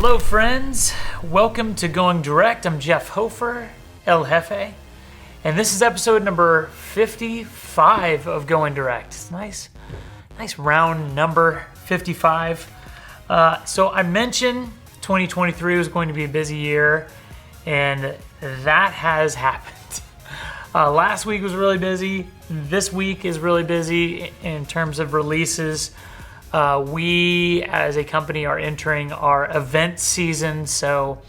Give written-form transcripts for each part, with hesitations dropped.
Hello friends, welcome to Going Direct. I'm Jeff Hofer, El Jefe, and this is episode number 55 of Going Direct. It's nice round number, 55. So I mentioned 2023 was going to be a busy year, and that has happened. Last week was really busy. This week is really busy in terms of releases. We, as a company, are entering our event season. So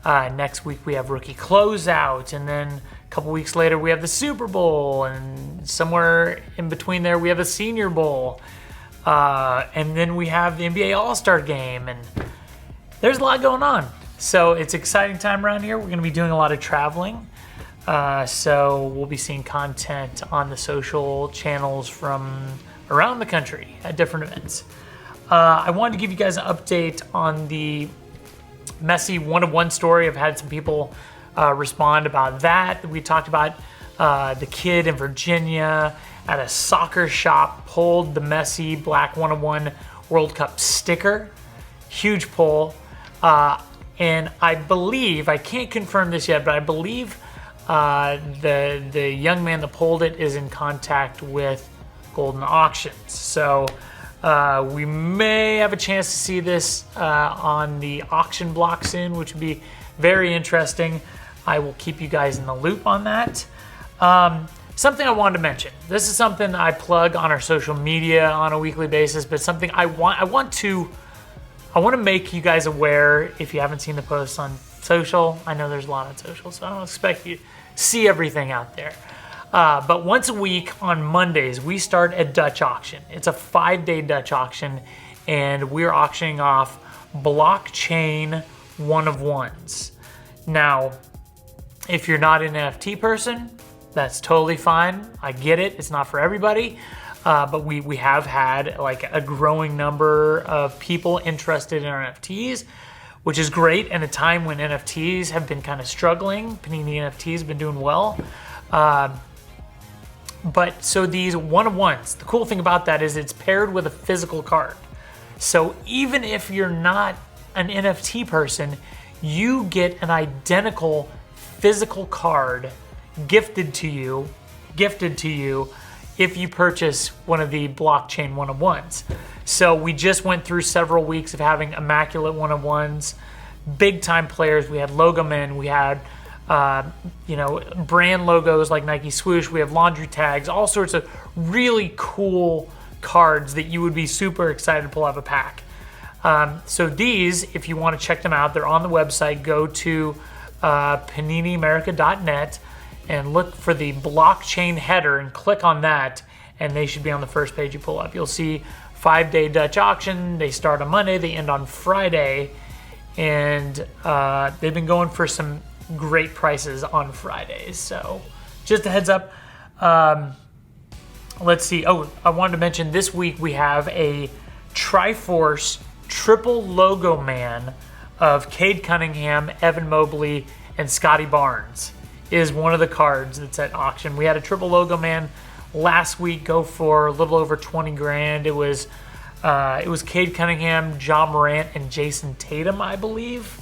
next week we have rookie closeout, and then a couple weeks later we have the Super Bowl, and somewhere in between there we have a Senior Bowl, and then we have the NBA All-Star Game, and there's a lot going on. So it's an exciting time around here. We're going to be doing a lot of traveling. So we'll be seeing content on the social channels from around the country at different events. I wanted to give you guys an update on the Messi one-of-one story. I've had some people respond about that. We talked about the kid in Virginia at a soccer shop pulled the Messi Black one-of-one World Cup sticker. Huge pull. And I believe, I can't confirm this yet, but I believe the young man that pulled it is in contact with Golden Auctions. So we may have a chance to see this on the auction block soon, which would be very interesting. I will keep you guys in the loop on that. Something I wanted to mention. This is something I plug on our social media on a weekly basis, but something I want to make you guys aware. If you haven't seen the posts on social, I know there's a lot on social, so I don't expect you to see everything out there. But once a week on Mondays, we start a Dutch auction. It's a 5-day Dutch auction, and we're auctioning off blockchain one-of-ones. Now, if you're not an NFT person, that's totally fine. I get it. It's not for everybody. But we have had like a growing number of people interested in our NFTs, which is great in a time when NFTs have been kind of struggling. Panini NFTs have been doing well. But so these one-of-ones, the cool thing about that is it's paired with a physical card. So even if you're not an NFT person, you get an identical physical card gifted to you if you purchase one of the blockchain one-of-ones. So we just went through several weeks of having Immaculate one-of-ones, big time players. We had logo men, we had brand logos like Nike Swoosh, we have laundry tags, all sorts of really cool cards that you would be super excited to pull out of a pack. So these, if you want to check them out, they're on the website. Go to paniniamerica.net and look for the blockchain header and click on that, and they should be on the first page you pull up. You'll see 5-day Dutch auction. They start on Monday, they end on Friday, and they've been going for some great prices on Fridays. So just a heads up. Let's see. Oh, I wanted to mention this week we have a Triforce triple logo man of Cade Cunningham, Evan Mobley, and Scotty Barnes is one of the cards that's at auction. We had a triple logo man last week go for a little over 20 grand. It was Cade Cunningham, John Morant, and Jason Tatum, I believe.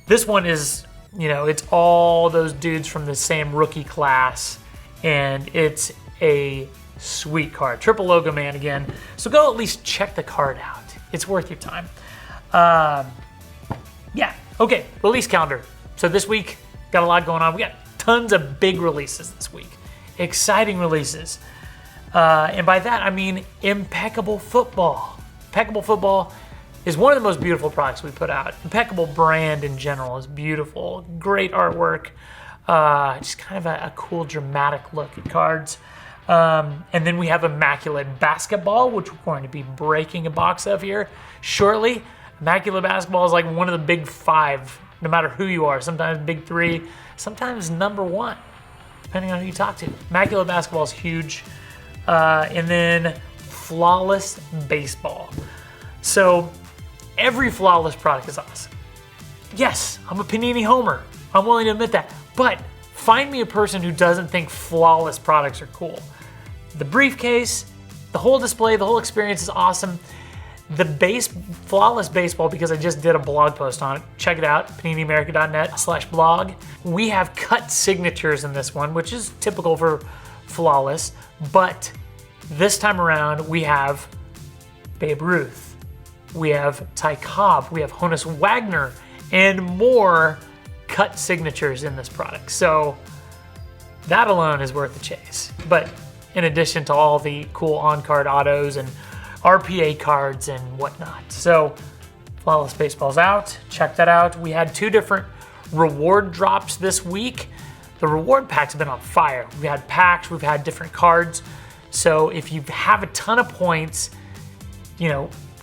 This one is, it's all those dudes from the same rookie class, and it's a sweet card. Triple logo man again. So go at least check the card out. It's worth your time. Okay, release calendar. So this week, got a lot going on. We got tons of big releases this week. Exciting releases. And by that, I mean Impeccable Football. Impeccable Football is one of the most beautiful products we put out. Impeccable brand in general is beautiful. Great artwork. Just kind of a cool, dramatic look at cards. And then we have Immaculate Basketball, which we're going to be breaking a box of here shortly. Immaculate Basketball is like one of the big 5, no matter who you are. Sometimes big 3, sometimes number 1, depending on who you talk to. Immaculate Basketball is huge. And then Flawless Baseball. So every Flawless product is awesome. Yes, I'm a Panini homer. I'm willing to admit that. But find me a person who doesn't think Flawless products are cool. The briefcase, the whole display, the whole experience is awesome. Flawless Baseball, because I just did a blog post on it. Check it out, PaniniAmerica.net/blog. We have cut signatures in this one, which is typical for Flawless, but this time around we have Babe Ruth, we have Ty Cobb, we have Honus Wagner, and more cut signatures in this product. So that alone is worth the chase. But in addition to all the cool on-card autos and RPA cards and whatnot. So Flawless Baseball's out. Check that out. We had 2 different reward drops this week. The reward packs have been on fire. We've had packs, we've had different cards. So if you have a ton of points,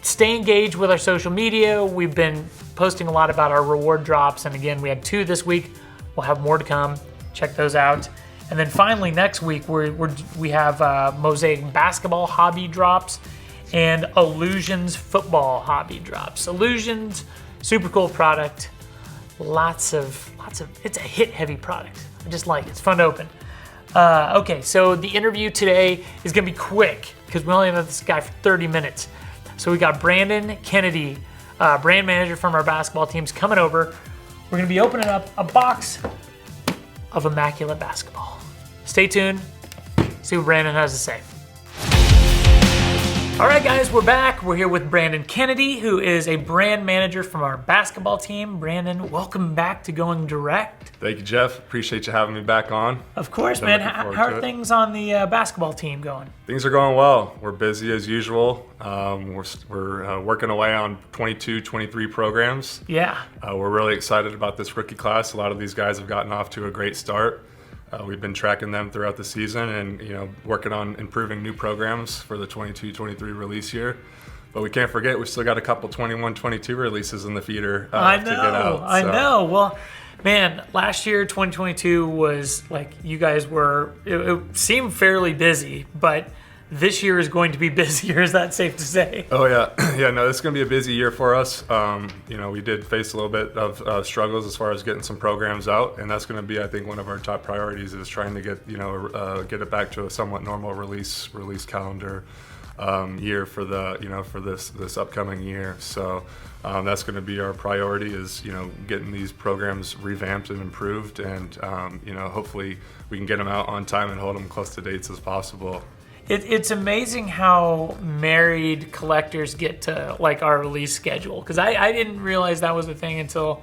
stay engaged with our social media. We've been posting a lot about our reward drops. And again, we had 2 this week. We'll have more to come. Check those out. And then finally next week, we have Mosaic Basketball hobby drops and Illusions football hobby drops. Illusions, super cool product. Lots of, it's a hit heavy product. I just like it, it's fun to open. Okay, so the interview today is gonna be quick because we only have this guy for 30 minutes. So we got Brandon Kennedy, brand manager from our basketball teams, coming over. We're gonna be opening up a box of Immaculate Basketball. Stay tuned, see what Brandon has to say. All right, guys, we're back. We're here with Brandon Kennedy, who is a brand manager from our basketball team. Brandon, welcome back to Going Direct. Thank you, Jeff. Appreciate you having me back on. Of course, man. How are things on the basketball team going? Things are going well. We're busy as usual. We're working away on 22, 23 programs. Yeah. We're really excited about this rookie class. A lot of these guys have gotten off to a great start. We've been tracking them throughout the season and working on improving new programs for the 22-23 release year. But we can't forget, we still got a couple 21-22 releases in the feeder to get out. I know. Well, man, last year, 2022 was like, you guys were, it seemed fairly busy, but this year is going to be busier. Is that safe to say? Oh, yeah. Yeah, no, this is going to be a busy year for us. We did face a little bit of struggles as far as getting some programs out, and that's going to be, I think, one of our top priorities is trying to get it back to a somewhat normal release calendar year for for this upcoming year. So that's going to be our priority is getting these programs revamped and improved, and hopefully we can get them out on time and hold them close to dates as possible. It's amazing how married collectors get to like our release schedule, because I didn't realize that was a thing until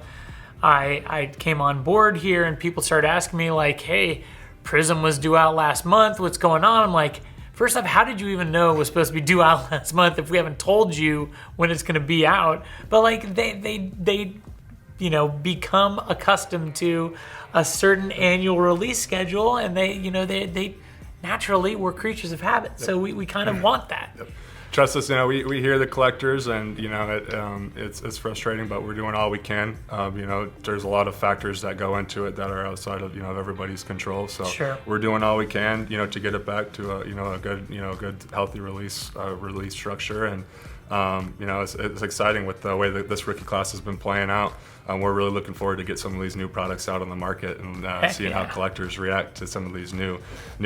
I came on board here and people started asking me like, hey, Prism was due out last month, what's going on? I'm like, first off, how did you even know it was supposed to be due out last month if we haven't told you when it's going to be out? But like they become accustomed to a certain annual release schedule, and they naturally, we're creatures of habit, so we kind of want that. Yep. Trust us, we hear the collectors, and it's frustrating, but we're doing all we can. There's a lot of factors that go into it that are outside of everybody's control. So sure. We're doing all we can, to get it back to a good healthy release structure, and it's exciting with the way that this rookie class has been playing out. We're really looking forward to get some of these new products out on the market and seeing how collectors react to some of these new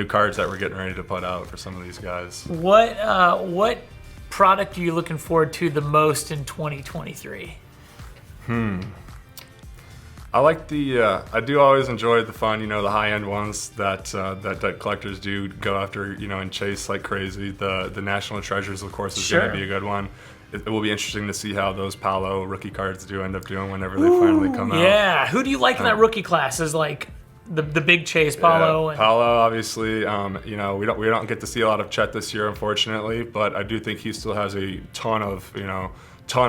cards that we're getting ready to put out for some of these guys. What product are you looking forward to the most in 2023? I like I do always enjoy the fun, the high-end ones that collectors do go after, and chase like crazy. The National Treasures, of course, is going to be a good one. It will be interesting to see how those Paolo rookie cards do end up doing whenever they finally come out. Yeah, who do you like in that rookie class? Is like the big chase, Paolo? Yeah, Paolo, obviously. We don't get to see a lot of Chet this year, unfortunately, but I do think he still has a ton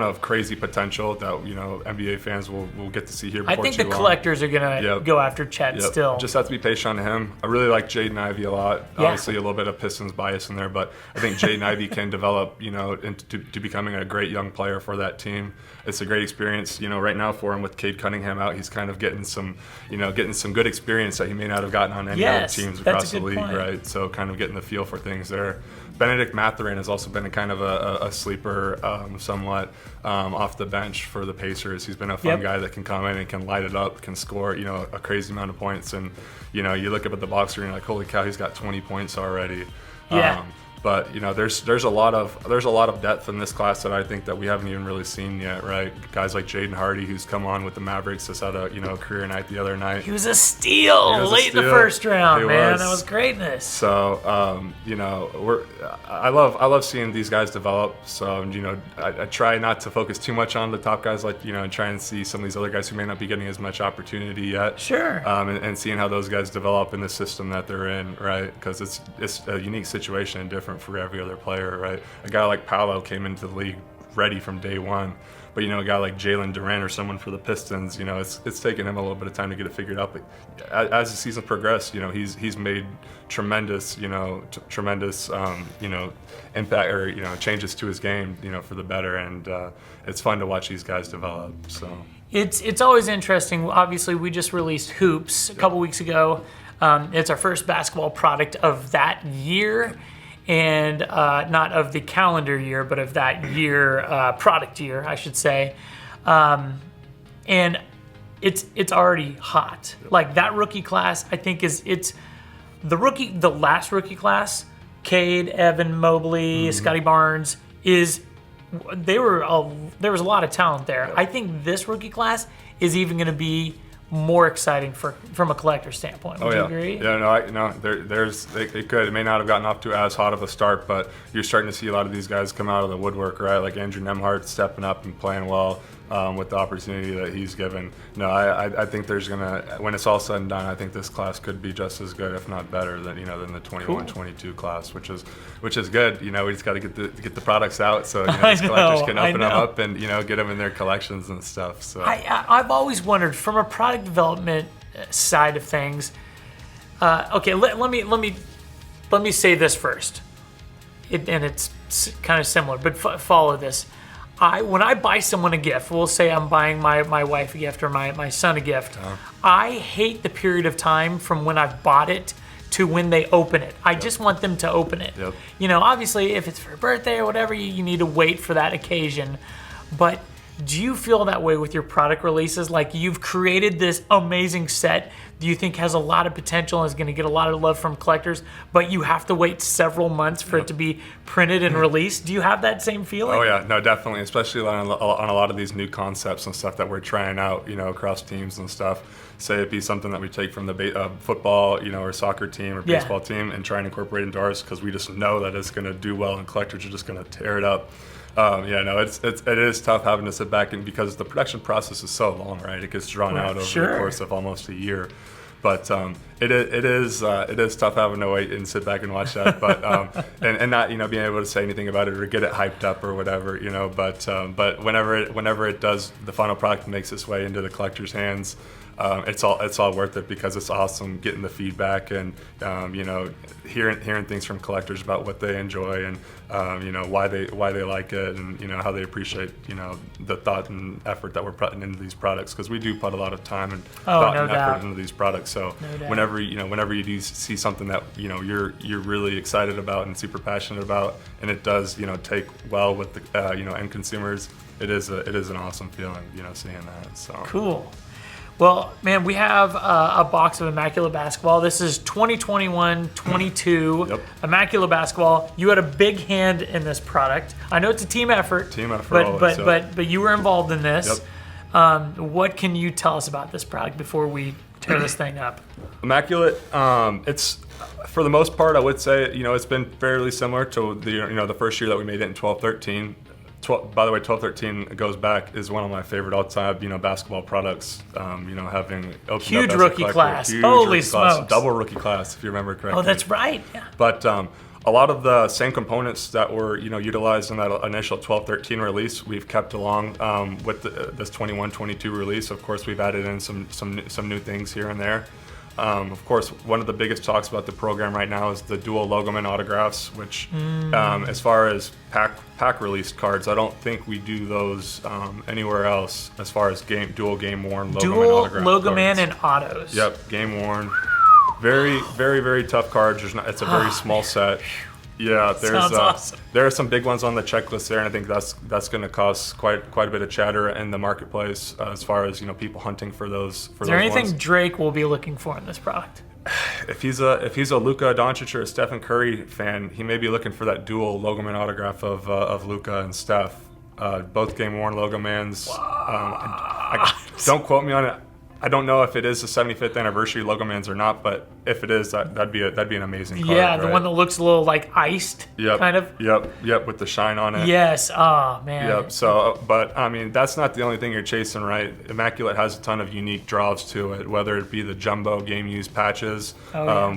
of crazy potential that NBA fans will get to see here before I think too the long. Collectors are gonna go after Chet still. Just have to be patient on him. I really like Jaden Ivey a lot. Yeah. Obviously a little bit of Pistons bias in there, but I think Jaden Ivey can develop into becoming a great young player for that team. It's a great experience right now for him with Cade Cunningham out. He's kind of getting some good experience that he may not have gotten on any other teams across the league, right? So kind of getting the feel for things there. Benedict Mathurin has also been a kind of a sleeper somewhat off the bench for the Pacers. He's been a fun guy that can come in and can light it up, can score a crazy amount of points. And you look up at the box score and you're like, holy cow, he's got 20 points already. Yeah. But there's a lot of depth in this class that I think that we haven't even really seen yet, right? Guys like Jaden Hardy, who's come on with the Mavericks, just had a career night the other night. He was a steal late in the first round, man. That was greatness. So I love seeing these guys develop. So I try not to focus too much on the top guys, like and try and see some of these other guys who may not be getting as much opportunity yet. Sure. And seeing how those guys develop in the system that they're in, right? Because it's a unique situation and different for every other player, right? A guy like Paolo came into the league ready from day one, but a guy like Jalen Duran or someone for the Pistons, it's taken him a little bit of time to get it figured out. But as the season progressed, he's made tremendous impact or changes to his game, for the better, and it's fun to watch these guys develop. So it's always interesting. Obviously, we just released Hoops a couple weeks ago. It's our first basketball product of that year. And not of the calendar year, but of that year, product year, I should say. And it's already hot. Like that rookie class, I think it's the last rookie class, Cade, Evan Mobley, Scotty Barnes, there was a lot of talent there. I think this rookie class is even going to be more exciting from a collector standpoint. Would you agree? Yeah, it could. It may not have gotten off to as hot of a start, but you're starting to see a lot of these guys come out of the woodwork, right? Like Andrew Nembhard stepping up and playing well with the opportunity that he's given. No, I think there's when it's all said and done, I think this class could be just as good, if not better, than the 21-22 class, which is good. We just got to get the products out so these collectors can open them up and get them in their collections and stuff. So I've always wondered from a product development side of things. Okay, let me say this first, and it's kind of similar, but follow this. When I buy someone a gift, we'll say I'm buying my wife a gift or my son a gift, I hate the period of time from when I've bought it to when they open it. I just want them to open it. Yep. Obviously, if it's for a birthday or whatever, you need to wait for that occasion. But do you feel that way with your product releases? Like you've created this amazing set, do you think has a lot of potential and is going to get a lot of love from collectors, but you have to wait several months for it to be printed and released? Do you have that same feeling? Oh yeah, no, definitely, especially on a lot of these new concepts and stuff that we're trying out, across teams and stuff. Say it be something that we take from the football, or soccer team or baseball team and try and incorporate into ours because we just know that it's going to do well and collectors are just going to tear it up. It is tough having to sit back, and because the production process is so long, right? It gets drawn out over the course of almost a year. But it is tough having to wait and sit back and watch that. But and not being able to say anything about it or get it hyped up or whatever. But whenever it does, the final product makes its way into the collector's hands. It's all worth it because it's awesome getting the feedback and hearing things from collectors about what they enjoy and why they like it and how they appreciate the thought and effort that we're putting into these products, because we do put a lot of time and thought and effort into these products. So whenever you do see something that you're really excited about and super passionate about, and it does take well with the end consumers, it is an awesome feeling seeing that. So cool. Well, man, we have a box of Immaculate Basketball. This is 2021-22 Immaculate Basketball. You had a big hand in this product. I know it's a team effort. But you were involved in this. Yep. What can you tell us about this product before we tear this thing up? Immaculate, it's for the most part, I would say, it's been fairly similar to the first year that we made it in 12-13. By the way, 12-13 goes back is one of my favorite all-time, basketball products. Having opened huge up as rookie class. Holy smokes! Double rookie class, if you remember correctly. Oh, that's right. Yeah. But a lot of the same components that were utilized in that initial 12-13 release, we've kept along with this 21-22 release. Of course, we've added in some new things here and there. Of course, one of the biggest talks about the program right now is the dual logoman autographs, which as far as pack released cards, I don't think we do those anywhere else as far as dual game worn logoman autograph logoman cards. And autos. Yep, game worn. Very, very, very tough cards. It's a very small set. Yeah, Sounds awesome. There are some big ones on the checklist there, and I think that's going to cause quite a bit of chatter in the marketplace as far as people hunting for those. Is there anything Drake will be looking for in this product? if he's a Luka Doncic or a Stephen Curry fan, he may be looking for that dual logo man autograph of Luka and Steph. Both game worn logo mans. Don't quote me on it. I don't know if it is the 75th anniversary logo mans or not, but if it is, that'd be an amazing card. Yeah, the right? one that looks a little like iced, kind of. Yep, with the shine on it. Yes. Oh man. Yep. So, but I mean, that's not the only thing you're chasing, right? Immaculate has a ton of unique draws to it, whether it be the jumbo game used patches,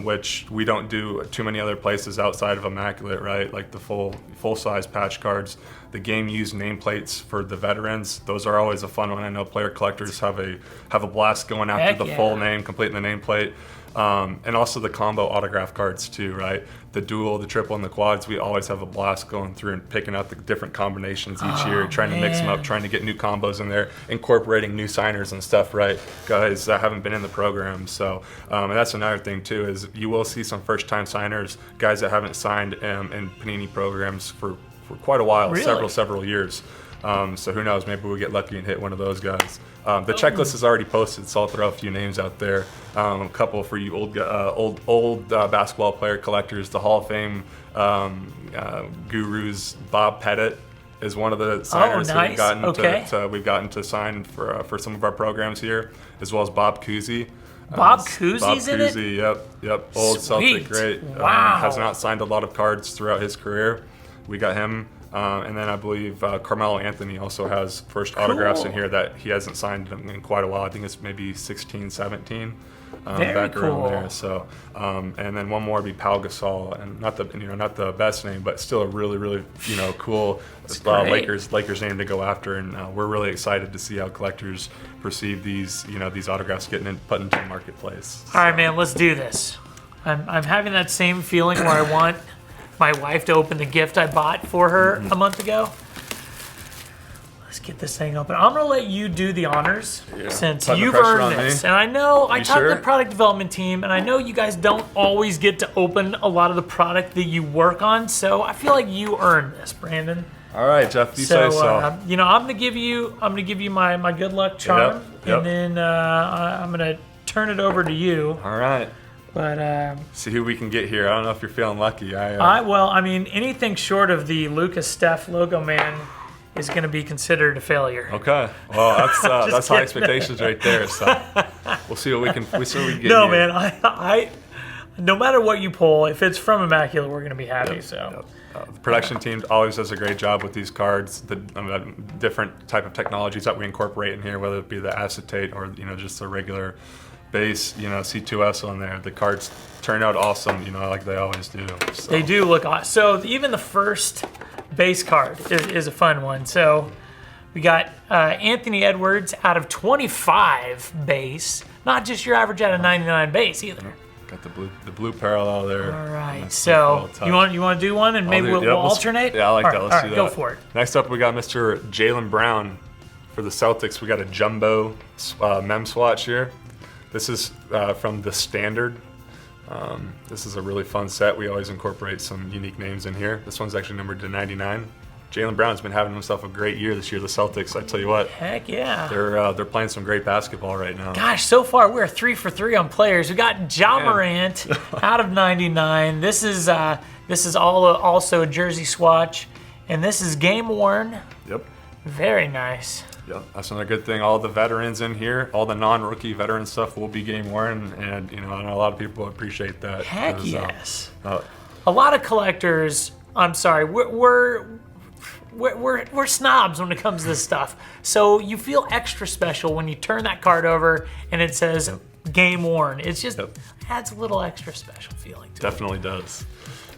which we don't do too many other places outside of Immaculate, right? Like the full size patch cards. The game used nameplates for the veterans; those are always a fun one. I know player collectors have a blast going after the full name, completing the nameplate, and also the combo autograph cards too, right? The dual, the triple, and the quads. We always have a blast going through and picking out the different combinations each year, trying to mix them up, trying to get new combos in there, incorporating new signers and stuff, right? Guys that haven't been in the program. So, and that's another thing too, is you will see some first-time signers, guys that haven't signed in Panini programs for quite a while, really? several years. So who knows? Maybe we get lucky and hit one of those guys. The checklist is already posted, so I'll throw a few names out there. A couple for you old basketball player collectors. The Hall of Fame gurus. Bob Pettit is one of the signers that we've gotten to sign for some of our programs here, as well as Bob Cousy. Bob Cousy's in it? Yep. Old Sweet. Celtic great. Wow. Has not signed a lot of cards throughout his career. We got him. And then I believe Carmelo Anthony also has first autographs in here that he hasn't signed in quite a while. I think it's maybe 16, 17 back around there. So, and then one more would be Pau Gasol, and not the best name, but still a really cool Lakers name to go after. And we're really excited to see how collectors perceive these autographs getting put into the marketplace. All right, man, let's do this. I'm having that same feeling where I want my wife to open the gift I bought for her a month ago. Let's get this thing open. I'm going to let you do the honors since you've earned this. And I know I taught the product development team, and I know you guys don't always get to open a lot of the product that you work on, so I feel like you earned this, Brandon. All right, Jeff, you say so. I'm going to give you my good luck charm, and then I'm going to turn it over to you. All right. But see who we can get here. I don't know if you're feeling lucky. Anything short of the Lucas Steph logo man is going to be considered a failure. Okay. Well, that's high expectations right there. So we'll see what we can get. No, here. man. I no matter what you pull, if it's from Immaculate, we're going to be happy. The production team always does a great job with these cards. The different type of technologies that we incorporate in here, whether it be the acetate or just the regular base, C2S on there. The cards turn out awesome, like they always do. So. They do look awesome. So even the first base card is a fun one. So we got Anthony Edwards out of 25 base, not just your average out of 99 base either. Got the blue parallel there. All right. So you want to do one and maybe we'll alternate? Yeah, I like that. Let's do that. Go for it. Next up, we got Mr. Jaylen Brown for the Celtics. We got a jumbo mem swatch here. This is from the Standard. This is a really fun set. We always incorporate some unique names in here. This one's actually numbered to 99. Jaylen Brown's been having himself a great year this year. The Celtics, I tell you what. Heck yeah. They're playing some great basketball right now. Gosh, so far we're 3 for 3 on players. We got Ja Morant out of 99. This is also a jersey swatch, and this is game worn. Yep. Very nice. Yep, that's another good thing. All the veterans in here, all the non-rookie veteran stuff will be game worn, and I know a lot of people appreciate that. Heck yes. A lot of collectors. I'm sorry, we're snobs when it comes to this stuff. So you feel extra special when you turn that card over and it says game worn. It's just adds a little extra special feeling to it. Definitely does.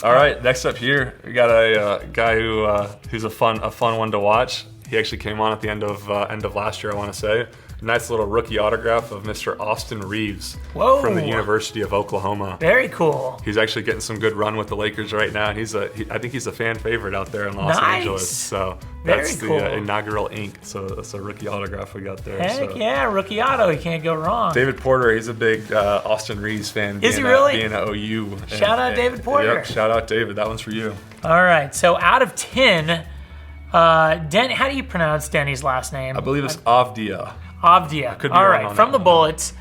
All right, next up here we got a guy who's a fun one to watch. He actually came on at the end of last year, I want to say. Nice little rookie autograph of Mr. Austin Reeves from the University of Oklahoma. Very cool. He's actually getting some good run with the Lakers right now. And I think he's a fan favorite out there in Los Angeles. So that's the inaugural ink. So that's a rookie autograph we got there. Heck yeah, rookie auto. You can't go wrong. David Porter, he's a big Austin Reeves fan. Is he really? Being an OU. Shout out David Porter. Yep, shout out David. That one's for you. All right. So out of 10, how do you pronounce Denny's last name? I believe it's Avdia. Avdia. All right, from the Bullets.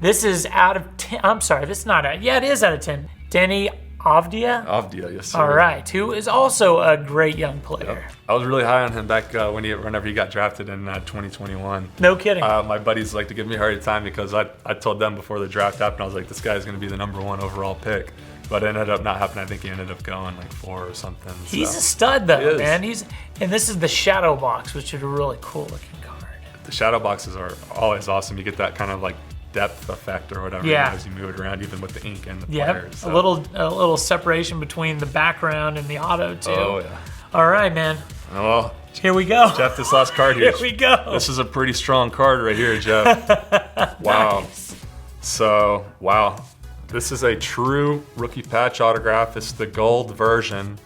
This is out of 10. I'm sorry, this is not out. Yeah, it is out of 10. Denny Avdia? Avdia, yes, sir. All right, who is also a great young player. Yep. I was really high on him back whenever he got drafted in 2021. No kidding. My buddies like to give me a hard time because I told them before the draft happened, I was like, this guy's going to be the #1 overall pick. But it ended up not happening. I think he ended up going like 4 or something. He's a stud, though, man. And this is the shadow box, which is a really cool looking card. The shadow boxes are always awesome. You get that kind of like depth effect or whatever as you move it around, even with the ink and the players. So. A little separation between the background and the auto too. Oh yeah. All right, man. Well, here we go. Jeff, this last card here. Here we go. This is a pretty strong card right here, Jeff. Wow. Nice. So, wow. This is a true rookie patch autograph. It's the gold version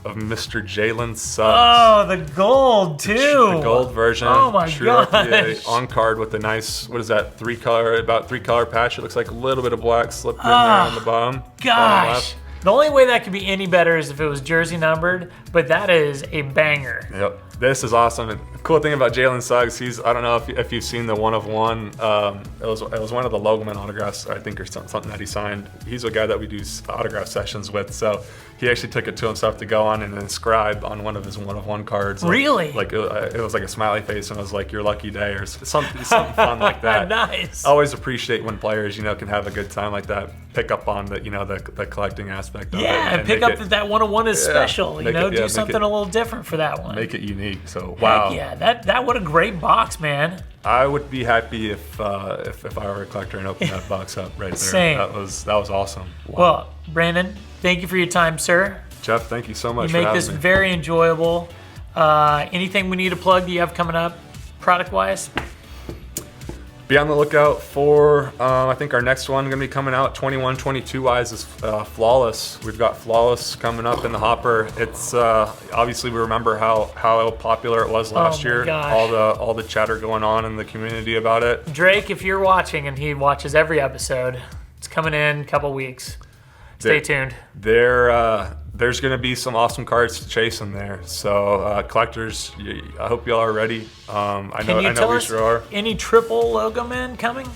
of Mr. Jalen Suggs. Oh, the gold too. The gold version. Oh my true gosh. RPA on card with a nice, what is that, about three color patch. It looks like a little bit of black slipped in there on the bottom. Gosh. The only way that could be any better is if it was jersey numbered, but that is a banger. Yep. This is awesome. And the cool thing about Jalen Suggs, I don't know if you've seen the 1/1. It was one of the Logoman autographs, I think, or something that he signed. He's a guy that we do autograph sessions with, so he actually took it to himself to go on and inscribe on one of his 1/1 cards. Really? Like it was like a smiley face, and it was like your lucky day or something fun like that. Nice. I always appreciate when players can have a good time like that. Pick up on the the collecting aspect of it. And pick up that 1/1 is special. Do something a little different for that one. Make it unique. So wow. Heck yeah, that what a great box, man. I would be happy if I were a collector and opened that box up right there. Same. That was awesome. Wow. Well, Brandon, thank you for your time, sir. Jeff, thank you so much You for make having this me. very enjoyable. Anything we need to plug that you have coming up, product-wise? Be on the lookout for, I think our next one going to be coming out 21-22 wise is Flawless. We've got Flawless coming up in the hopper. It's obviously we remember how popular it was last year. Gosh. All the chatter going on in the community about it. Drake, if you're watching, and he watches every episode, it's coming in a couple weeks. Stay tuned. There's going to be some awesome cards to chase in there. So collectors, I hope y'all are ready. I know we sure are. Any triple logo men coming?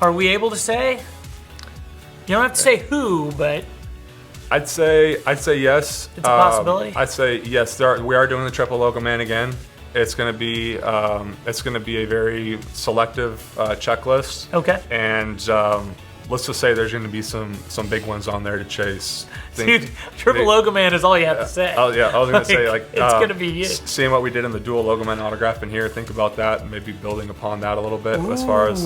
Are we able to say? You don't have to say who, but I'd say yes. It's a possibility. I'd say yes. We are doing the triple logo man again. It's going to be a very selective checklist. Okay. And let's just say there's going to be some big ones on there to chase. Dude, triple logo man is all you have to say. I was going to say it's going to be you. Seeing what we did in the dual logo man autograph in here, think about that, and maybe building upon that a little bit. As far as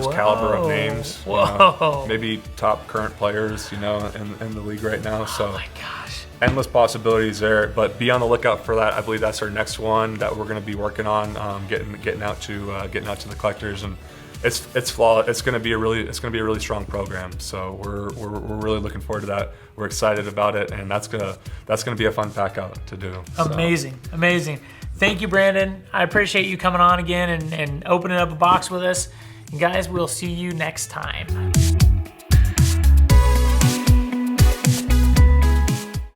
caliber of names. Whoa. Maybe top current players, in the league right now. So. Oh my gosh. Endless possibilities there, but be on the lookout for that. I believe that's our next one that we're going to be working on, getting out to the collectors, and it's flawless. It's going to be a really strong program. So we're really looking forward to that. We're excited about it, and that's gonna be a fun pack out to do. So. Amazing. Thank you, Brandon. I appreciate you coming on again and opening up a box with us. And guys, we'll see you next time.